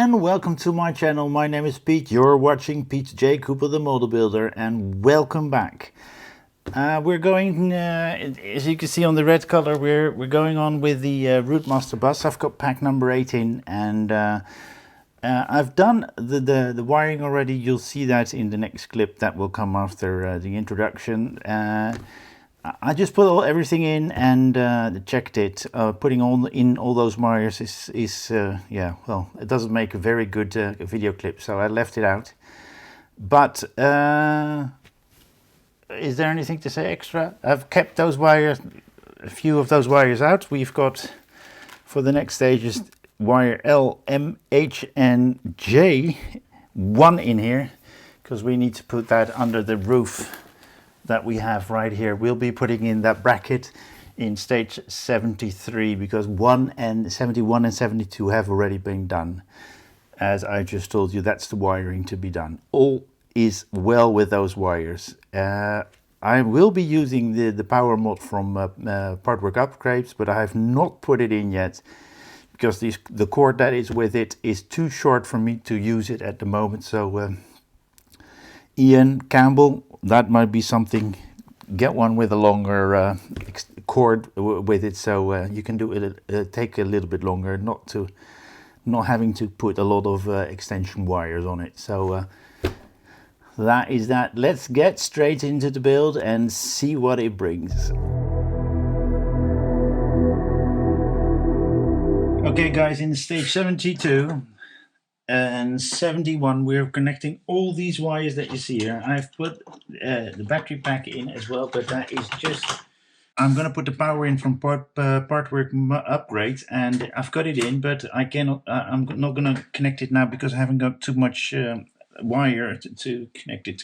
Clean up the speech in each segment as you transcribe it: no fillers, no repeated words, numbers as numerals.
and welcome to my channel. My name is Pete. You're watching Pete J. Cooper the Model Builder, and welcome back. We're going, as you can see on the red color, we're going on with the Routemaster bus. I've got pack number 18, and I've done the wiring already. You'll see that in the next clip that will come after the introduction. I just put everything in and checked it. Putting in all those wires is yeah, well, it doesn't make a very good video clip, so I left it out. But is there anything to say extra? I've kept those wires, a few of those wires out. We've got, for the next stages, wire L, M, H and J, one in here, because we need to put that under the roof that we have right here. We'll be putting in that bracket in stage 73 because 71 and 72 have already been done. As I just told you, that's the wiring to be done. All is well with those wires. I will be using the power mod from Partwork Upgrades, but I have not put it in yet because the cord that is with it is too short for me to use it at the moment. So Ian Campbell, that might be something. Get one with a longer cord with it, so you can do it. Take a little bit longer, not having to put a lot of extension wires on it. So that is that. Let's get straight into the build and see what it brings. Okay, guys, in stage 72. And 71, we're connecting all these wires that you see here. I've put the battery pack in as well, but that is just, I'm going to put the power in from Partwork Upgrades, and I've got it in, but I cannot, I'm not going to connect it now because I haven't got too much wire to connect it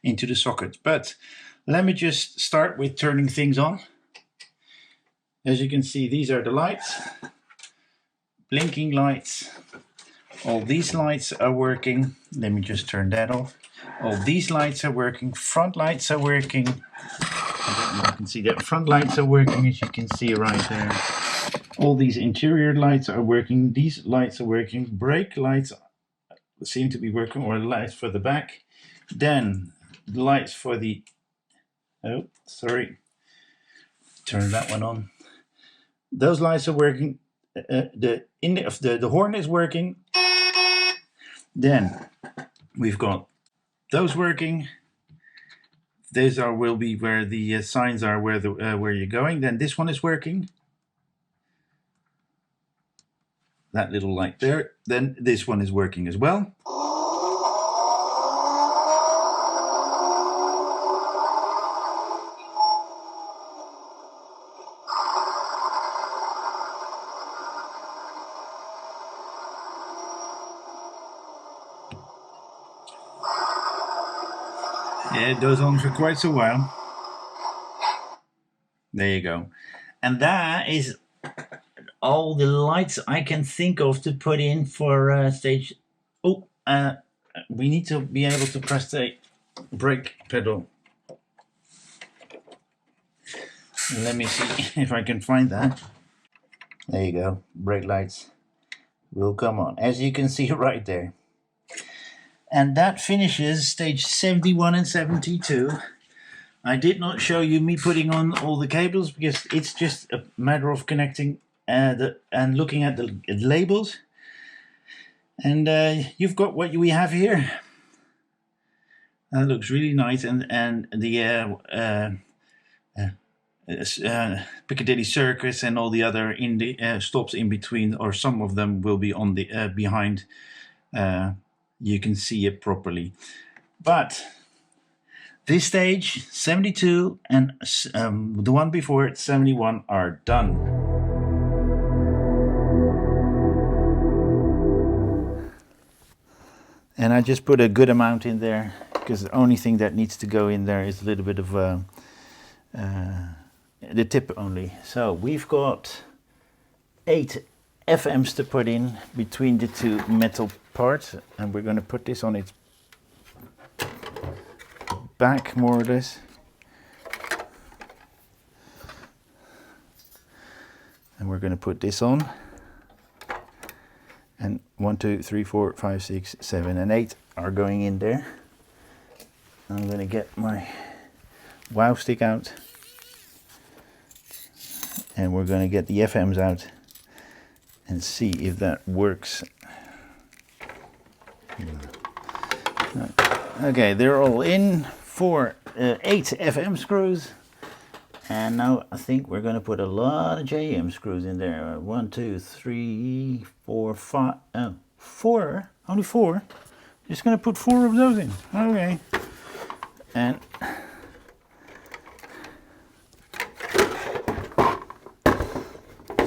into the socket. But let me just start with turning things on. As you can see, these are the lights, blinking lights. All these lights are working. Let me just turn that off. All these lights are working. Front lights are working. I don't know if you can see that. Front lights are working, as you can see right there. All these interior lights are working. These lights are working. Brake lights seem to be working, or lights for the back. Then the lights for the, oh, sorry. Turn that one on. Those lights are working. The horn is working. Then we've got those working. These will be where the signs are where you're going. Then this one is working. That little light there. Then this one is working as well. Yeah, it goes on for quite a while. There you go. And that is all the lights I can think of to put in for stage. Oh, we need to be able to press the brake pedal. Let me see if I can find that. There you go. Brake lights will come on, as you can see right there. And that finishes stage 71 and 72. I did not show you me putting on all the cables because it's just a matter of connecting and looking at the labels. And you've got what we have here. That looks really nice, and the Piccadilly Circus and all the other stops in between, or some of them will be on the behind. You can see it properly. But this stage 72 and the one before it, 71, are done. And I just put a good amount in there because the only thing that needs to go in there is a little bit of the tip only. So we've got 8 FMs to put in between the two metal parts, and we're going to put this on its back more or less. And we're going to put this on. And 1, 2, 3, 4, 5, 6, 7, and 8 are going in there. I'm going to get my wow stick out. And we're going to get the FMs out and see if that works. Okay, they're all in for 8 FM screws. And now I think we're going to put a lot of JM screws in there. 1, 2, 3, 4, 5, 4, only 4. Just going to put 4 of those in. Okay. And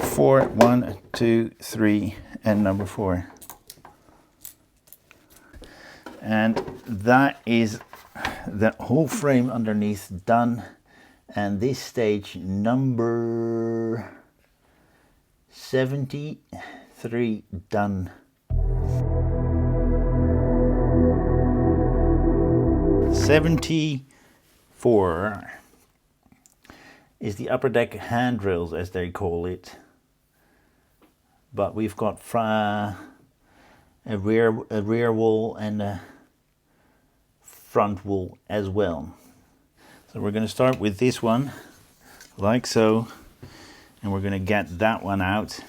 4, 1, 2, 3, and number 4. And that is the whole frame underneath done. And this stage number 73 done. 74 is the upper deck handrails, as they call it. But we've got a rear wall and a front wall as well. So we're going to start with this one, like so, and we're going to get that one out.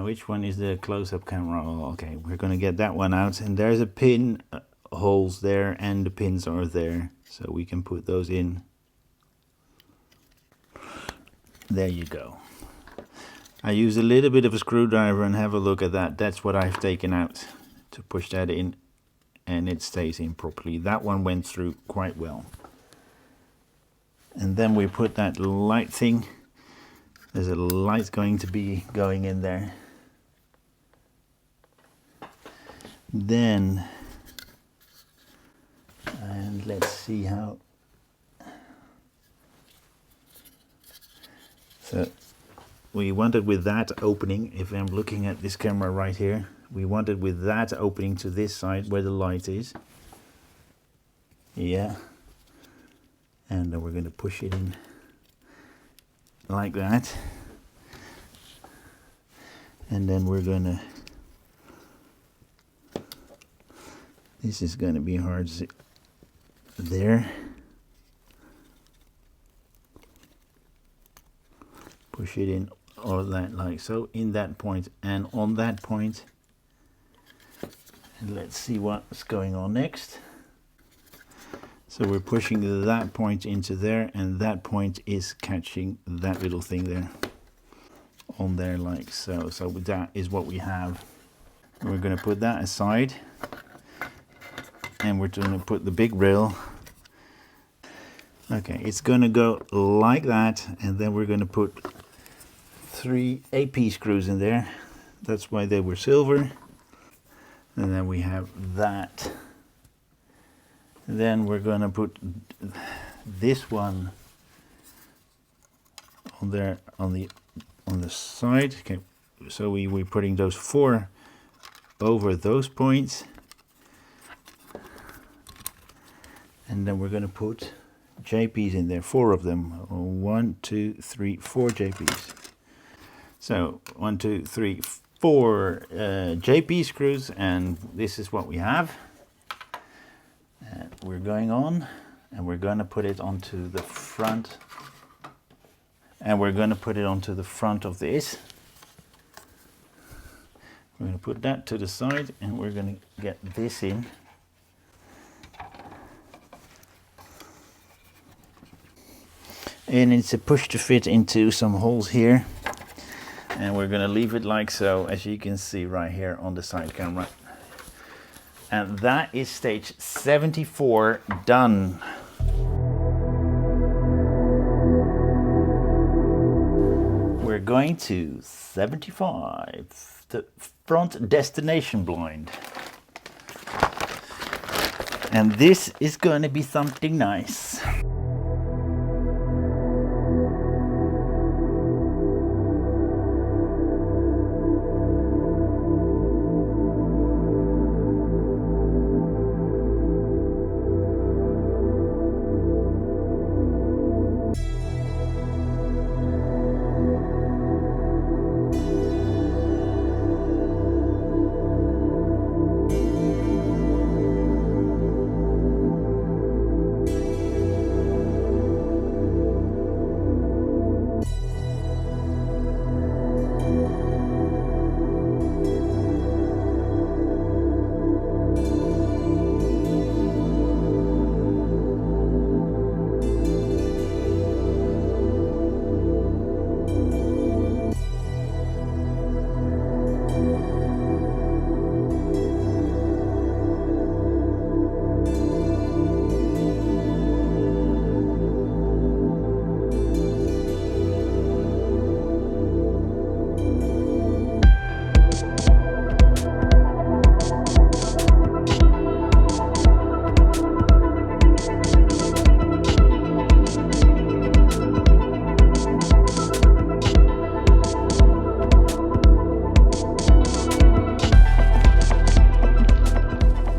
Which one is the close-up camera? Oh, okay, we're going to get that one out, and there's a pin holes there, and the pins are there, so we can put those in. There you go. I use a little bit of a screwdriver and have a look at that. That's what I've taken out to push that in. And it stays in properly. That one went through quite well. And then we put that light thing. There's a light going to be going in there. Then, and let's see how. So we wanted with that opening, if I'm looking at this camera right here, we wanted with that opening to this side where the light is. Yeah. And then we're going to push it in like that. And then we're going to, this is going to be hard there. Push it in all that like so, in that point and on that point. And let's see what's going on next. So we're pushing that point into there, and that point is catching that little thing there on there like so. So that is what we have. We're going to put that aside, and we're going to put the big rail. Okay, it's going to go like that, and then we're going to put 3 AP screws in there. That's why they were silver. And then we have that. Then we're going to put this one on there on the side. Okay, so we're putting those 4 over those points, and then we're going to put JPs in there, 4 of them. 1, 2, 3, 4 JPs. So 1, 2, 3, 4 JP screws, and this is what we have. We're going on, and we're going to put it onto the front, and we're going to put it onto the front of this. We're going to put that to the side, and we're going to get this in. And it's a push to fit into some holes here. And we're going to leave it like so, as you can see right here on the side camera. And that is stage 74 done. We're going to 75, the front destination blind. And this is going to be something nice.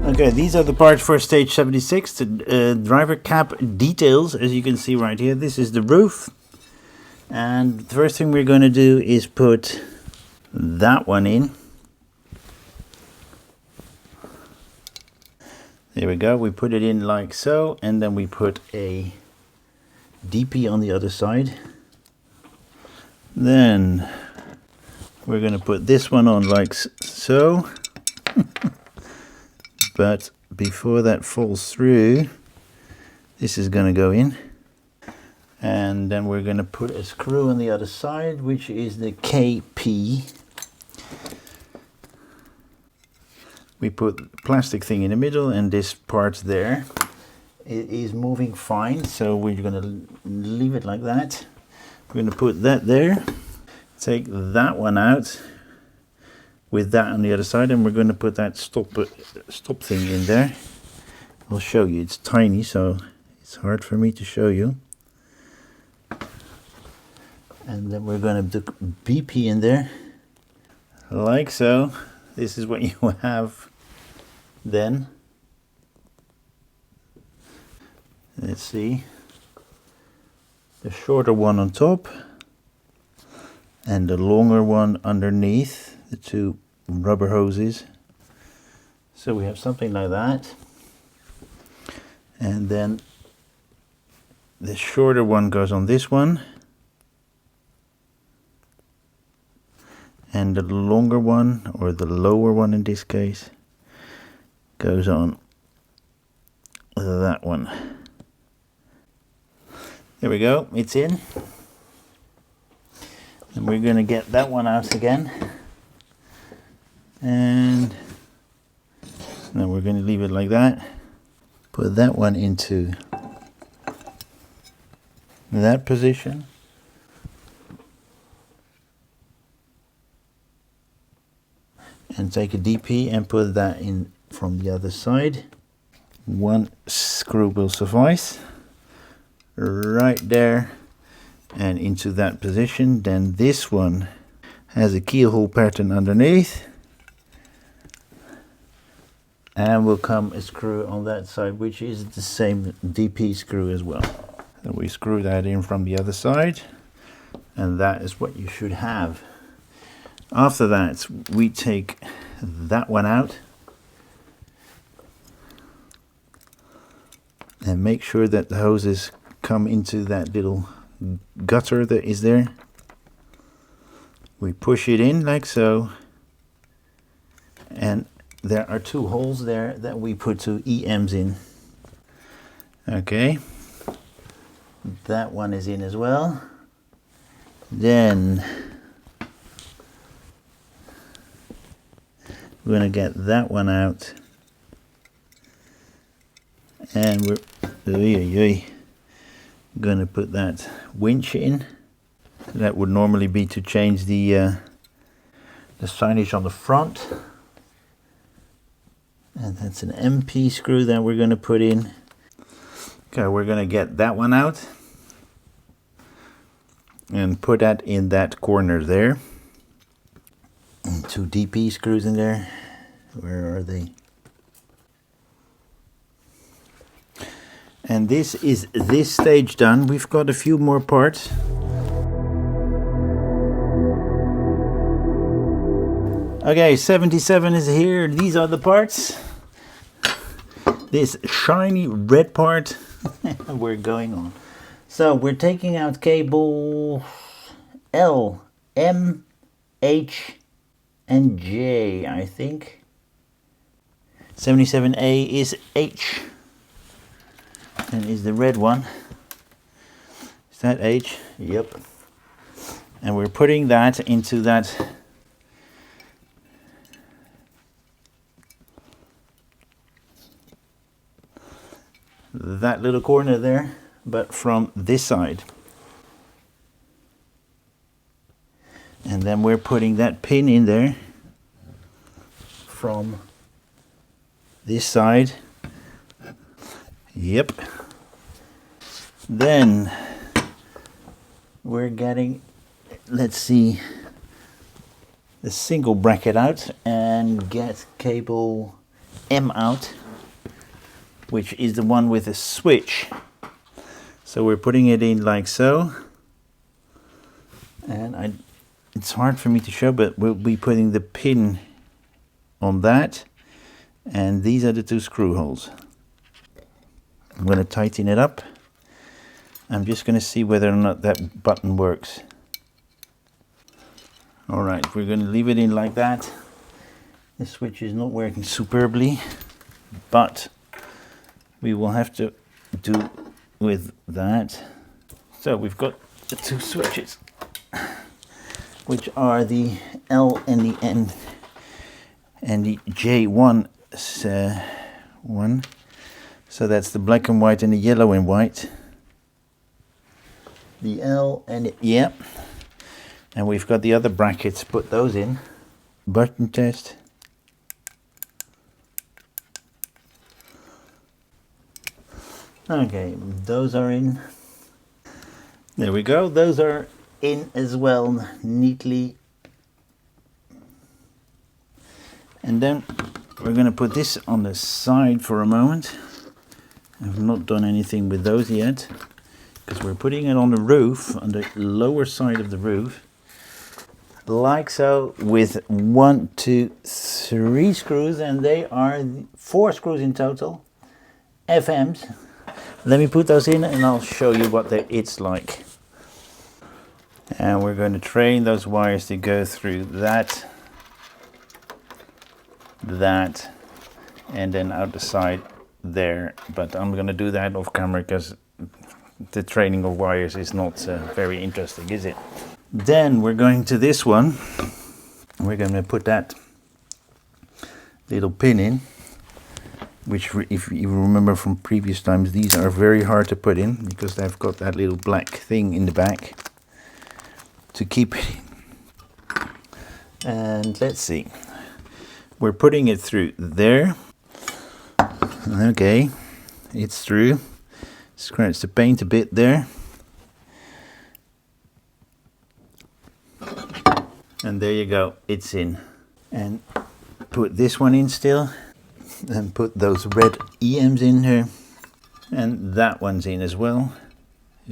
Okay, these are the parts for stage 76, the driver cap details, as you can see right here. This is the roof. And the first thing we're going to do is put that one in. There we go, we put it in like so, and then we put a DP on the other side. Then we're going to put this one on like so. But before that falls through, this is going to go in. And then we're going to put a screw on the other side, which is the KP. We put the plastic thing in the middle and this part there. It is moving fine, so we're going to leave it like that. We're going to put that there. Take that one out with that on the other side, and we're going to put that stop thing in there. I'll show you. It's tiny, so it's hard for me to show you. And then we're going to put BP in there, like so. This is what you have then. Let's see. The shorter one on top and the longer one underneath the two rubber hoses. So we have something like that. And then the shorter one goes on this one. And the longer one, or the lower one in this case, goes on that one. There we go, it's in. And we're going to get that one out again. And then we're going to leave it like that. Put that one into that position. And take a DP and put that in from the other side. One screw will suffice. Right there and into that position. Then this one has a keyhole pattern underneath. And will come a screw on that side, which is the same DP screw as well. And we screw that in from the other side. And that is what you should have. After that, we take that one out and make sure that the hoses come into that little gutter that is there. We push it in like so, and there are two holes there that we put two EMs in. Okay, that one is in as well. Then we're going to get that one out, and we're going to put that winch in. That would normally be to change the signage on the front, and that's an MP screw that we're going to put in. Okay, we're going to get that one out and put that in that corner there. And two DP screws in there. Where are they? And this is this stage done. We've got a few more parts. Okay, 77 is here. These are the parts. This shiny red part. We're going on. So we're taking out cable L, M, H, and J, I think. 77A is H, and is the red one. Is that H? Yep. And we're putting that into that little corner there, but from this side. And then we're putting that pin in there from this side. Yep. Then we're getting, let's see, the single bracket out and get cable M out, which is the one with a switch. So we're putting it in like so, and it's hard for me to show, but we'll be putting the pin on that, and these are the two screw holes. I'm going to tighten it up. I'm just going to see whether or not that button works. Alright, we're going to leave it in like that. The switch is not working superbly, but we will have to do with that. So we've got the two switches, which are the L and the N and the J1 one. So that's the black and white and the yellow and white. The L and the, yeah. And we've got the other brackets, put those in. Button test. Okay, those are in. There we go, those are in as well, neatly. And then we're going to put this on the side for a moment. I've not done anything with those yet, because we're putting it on the roof, on the lower side of the roof. Like so, with 1, 2, 3 screws, and they are 4 screws in total, FMs. Let me put those in and I'll show you what it's like. And we're going to train those wires to go through that, and then out the side there. But I'm going to do that off camera because the training of wires is not very interesting, is it? Then we're going to this one. We're going to put that little pin in, which, if you remember from previous times, these are very hard to put in because they've got that little black thing in the back to keep it in. And let's see, we're putting it through there. Okay, it's through. Scratch the paint a bit there. And there you go, it's in. And put this one in still. And put those red EMs in here. And that one's in as well.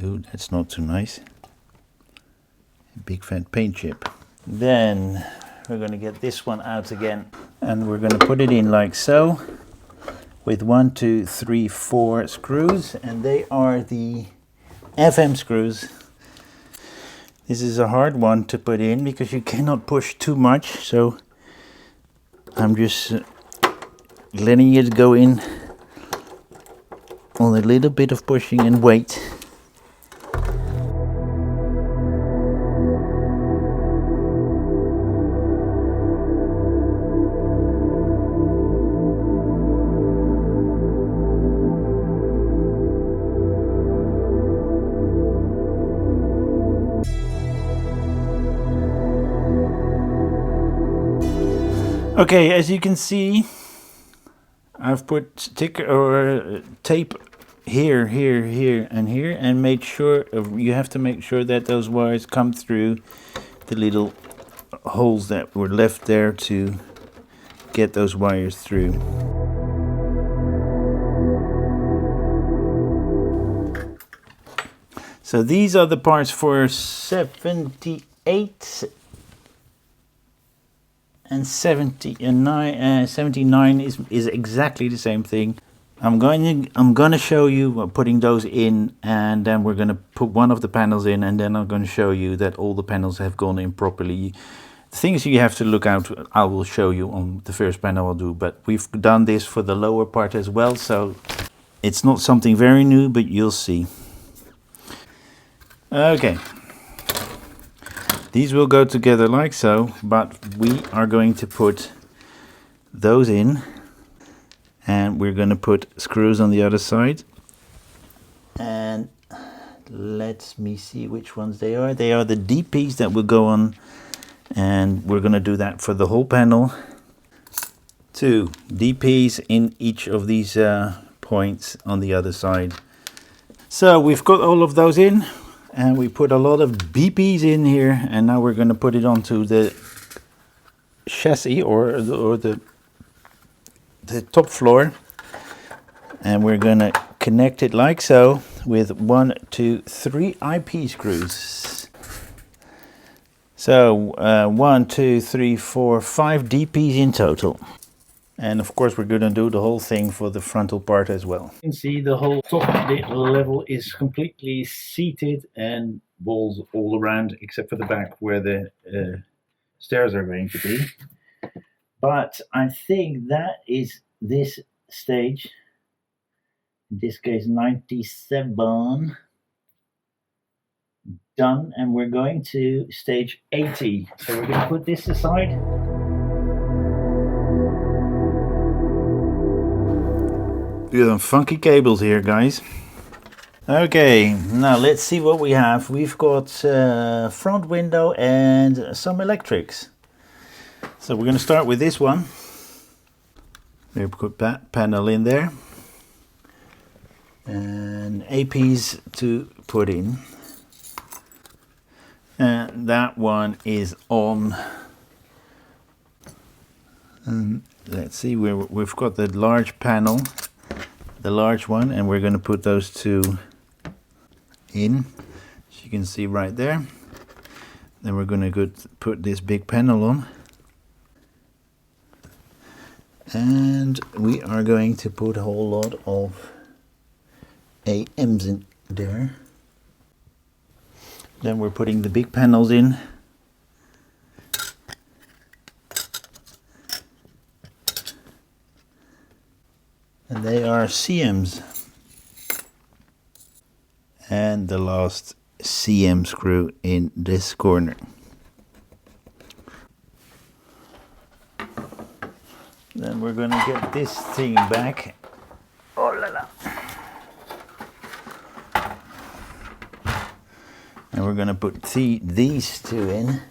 Ooh, that's not too nice. A big fat paint chip. Then we're going to get this one out again. And we're going to put it in like so. With 1, 2, 3, 4 screws. And they are the FM screws. This is a hard one to put in because you cannot push too much. So I'm just letting it go in on a little bit of pushing and wait. Okay, as you can see, I've put tape here, and here, and made sure you have to make sure that those wires come through the little holes that were left there to get those wires through. So these are the parts for 78 and 79 is exactly the same thing. I'm going to show you putting those in, and then we're going to put one of the panels in, and then I'm going to show you that all the panels have gone in properly. The things you have to look out, I will show you on the first panel I'll do, but we've done this for the lower part as well, so it's not something very new, but you'll see. Okay. These will go together like so, but we are going to put those in, and we're going to put screws on the other side. And let me see which ones they are. They are the DPs that will go on, and we're going to do that for the whole panel. 2 DPs in each of these points on the other side. So we've got all of those in. And we put a lot of BPs in here, and now we're going to put it onto the chassis or the the top floor, and we're gonna connect it like so with 1, 2, 3 IP screws. So 1, 2, 3, 4, 5 DPs in total. And of course we're gonna do the whole thing for the frontal part as well. You can see the whole top level is completely seated and walls all around except for the back where the stairs are going to be. But I think that is this stage, in this case 97, done, and we're going to stage 80. So we're going to put this aside. We got some funky cables here, guys. Okay, now let's see what we have. We've got front window and some electrics. So we're going to start with this one. We put that panel in there. And APs to put in. And that one is on. And let's see, we've got the large panel, the large one, and we're going to put those two in, as you can see right there. Then we're going to put this big panel on. And we are going to put a whole lot of AMs in there. Then we're putting the big panels in. And they are CMs. And the last CM screw in this corner. Then we're gonna get this thing back. Oh la la. And we're going to put these two in,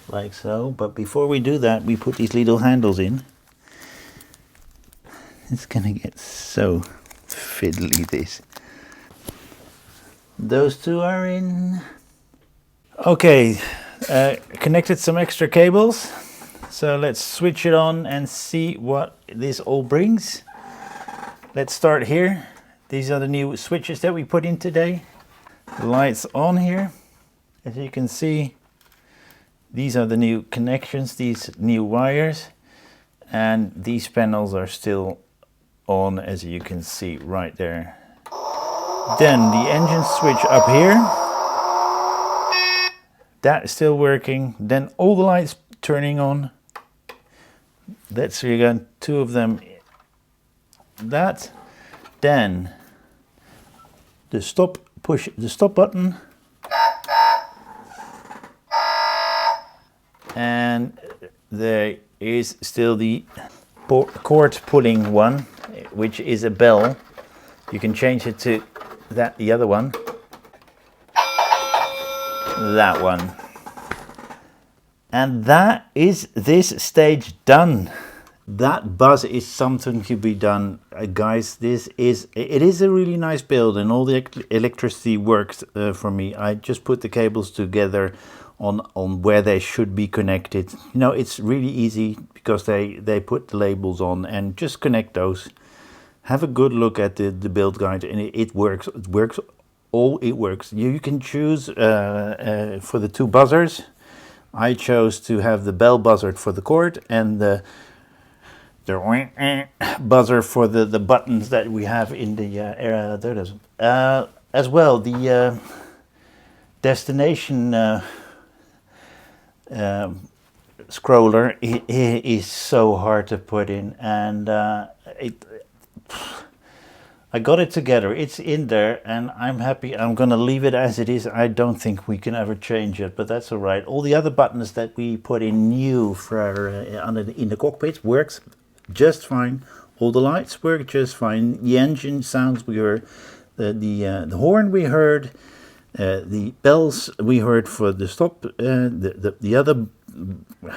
like so. But before we do that, we put these little handles in. It's going to get so fiddly, this. Those two are in. Okay, connected some extra cables. So let's switch it on and see what this all brings. Let's start here. These are the new switches that we put in today. The lights on here. As you can see, these are the new connections, these new wires, and these panels are still on, as you can see right there. Then the engine switch up here, that is still working. Then all the lights turning on. Let's see, we got two of them. That, then the stop, push the stop button, and there is still the cord pulling one, which is a bell. You can change it to that, the other one, that one. And that is this stage done. That buzz is something to be done, guys. It is a really nice build, and all the electricity works for me. I just put the cables together on where they should be connected. You know, it's really easy because they put the labels on, and just connect those. Have a good look at the build guide, and it works. It works. It works. You can choose for the two buzzers. I chose to have the bell buzzer for the cord and the buzzer for the buttons that we have in the area. There it is. As well, the destination scroller is so hard to put in, and I got it together. It's in there, and I'm happy. I'm gonna leave it as it is. I don't think we can ever change it, but that's all right. All the other buttons that we put in new for in the cockpit works just fine. All the lights work just fine. The engine sounds we heard, the horn we heard, the bells we heard for the stop, the other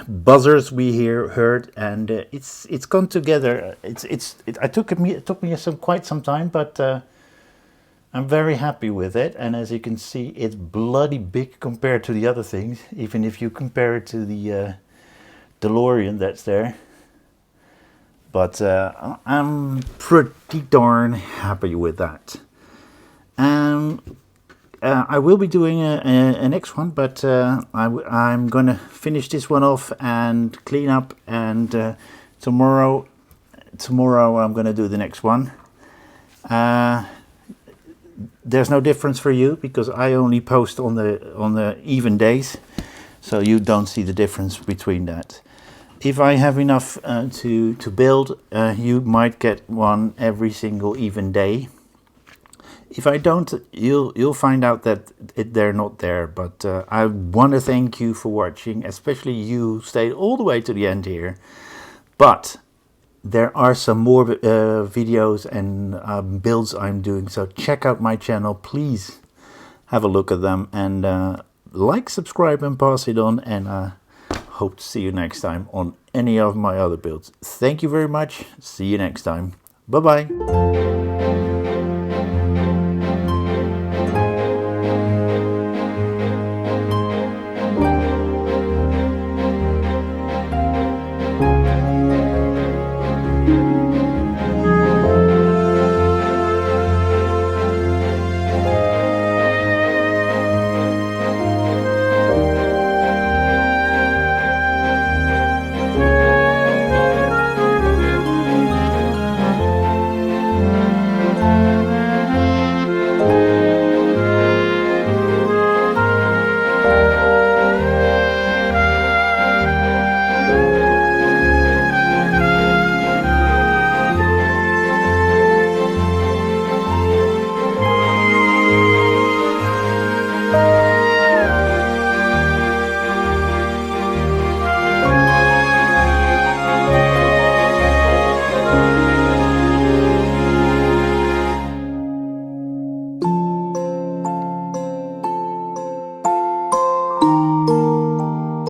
buzzers we heard, and it's gone together. It took me quite some time, but I'm very happy with it. And as you can see, it's bloody big compared to the other things. Even if you compare it to the Delorean that's there. But I'm pretty darn happy with that. I will be doing a next one, but I'm gonna finish this one off and clean up, and tomorrow I'm gonna do the next one. There's no difference for you because I only post on the even days, so you don't see the difference between that. If I have enough to build, you might get one every single even day. If I don't, you'll find out that they're not there. But I want to thank you for watching, especially you stayed all the way to the end here. But there are some more videos and builds I'm doing, so check out my channel. Please have a look at them, and like, subscribe, and pass it on. And hope to see you next time on any of my other builds. Thank you very much. See you next time. Bye bye.